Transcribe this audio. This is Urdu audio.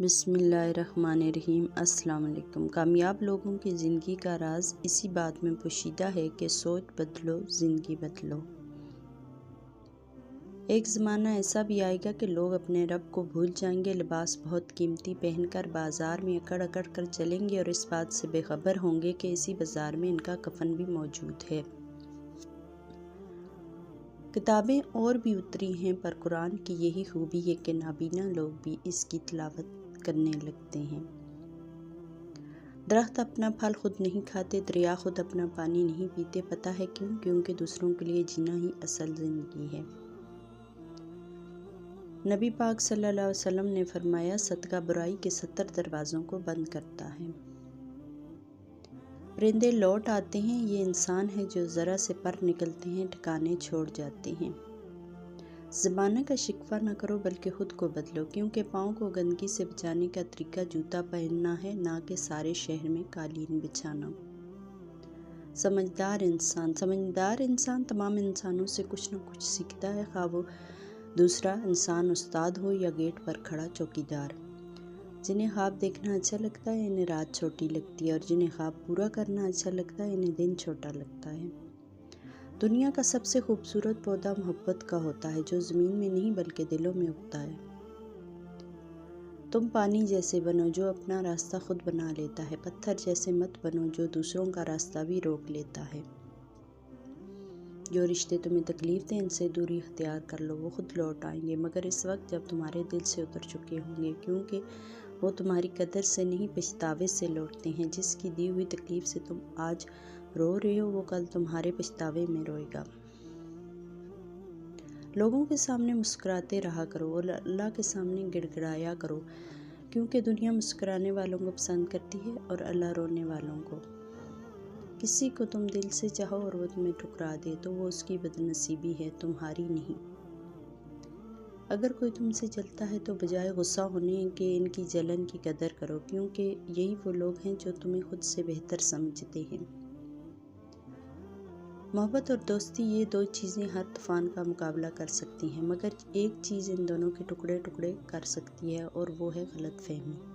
بسم اللہ الرحمن الرحیم۔ السلام علیکم۔ کامیاب لوگوں کی زندگی کا راز اسی بات میں پوشیدہ ہے کہ سوچ بدلو، زندگی بدلو۔ ایک زمانہ ایسا بھی آئے گا کہ لوگ اپنے رب کو بھول جائیں گے، لباس بہت قیمتی پہن کر بازار میں اکڑ اکڑ کر چلیں گے اور اس بات سے بے خبر ہوں گے کہ اسی بازار میں ان کا کفن بھی موجود ہے۔ کتابیں اور بھی اتری ہیں پر قرآن کی یہی خوبی ہے کہ نابینا لوگ بھی اس کی تلاوت کرنے لگتے ہیں۔ درخت اپنا پھل خود نہیں کھاتے، دریا خود اپنا پانی نہیں پیتے، پتہ ہے کیوں؟ کیونکہ دوسروں کے لیے جینا ہی اصل زندگی ہے۔ نبی پاک صلی اللہ علیہ وسلم نے فرمایا، صدقہ برائی کے 70 دروازوں کو بند کرتا ہے۔ پرندے لوٹ آتے ہیں، یہ انسان ہے جو ذرا سے پر نکلتے ہیں ٹھکانے چھوڑ جاتے ہیں۔ زمانہ کا شکوہ نہ کرو بلکہ خود کو بدلو، کیونکہ پاؤں کو گندگی سے بچانے کا طریقہ جوتا پہننا ہے، نہ کہ سارے شہر میں قالین بچھانا۔ سمجھدار انسان تمام انسانوں سے کچھ نہ کچھ سیکھتا ہے، خواہ وہ دوسرا انسان استاد ہو یا گیٹ پر کھڑا چوکیدار۔ جنہیں خواب دیکھنا اچھا لگتا ہے انہیں رات چھوٹی لگتی ہے، اور جنہیں خواب پورا کرنا اچھا لگتا ہے انہیں دن چھوٹا لگتا ہے۔ دنیا کا سب سے خوبصورت پودا محبت کا ہوتا ہے، جو زمین میں نہیں بلکہ دلوں میں اگتا ہے۔ تم پانی جیسے بنو جو اپنا راستہ خود بنا لیتا ہے، پتھر جیسے مت بنو جو دوسروں کا راستہ بھی روک لیتا ہے۔ جو رشتے تمہیں تکلیف دیں ان سے دوری اختیار کر لو، وہ خود لوٹ آئیں گے، مگر اس وقت جب تمہارے دل سے اتر چکے ہوں گے، کیونکہ وہ تمہاری قدر سے نہیں پچھتاوے سے لوٹتے ہیں۔ جس کی دی ہوئی تکلیف سے تم آج رو رہے ہو وہ کل تمہارے پچھتاوے میں روئے گا۔ لوگوں کے سامنے مسکراتے رہا کرو اور اللہ کے سامنے گڑ گڑایا کرو، کیونکہ دنیا مسکرانے والوں کو پسند کرتی ہے اور اللہ رونے والوں کو۔ کسی کو تم دل سے چاہو اور وہ تمہیں ٹھکرا دے تو وہ اس کی بد نصیبی ہے، تمہاری نہیں۔ اگر کوئی تم سے جلتا ہے تو بجائے غصہ ہونے کے ان کی جلن کی قدر کرو، کیونکہ یہی وہ لوگ ہیں جو تمہیں خود سے بہتر سمجھتے ہیں۔ محبت اور دوستی، یہ دو چیزیں ہر طوفان کا مقابلہ کر سکتی ہیں، مگر ایک چیز ان دونوں کے ٹکڑے ٹکڑے کر سکتی ہے اور وہ ہے غلط فہمی۔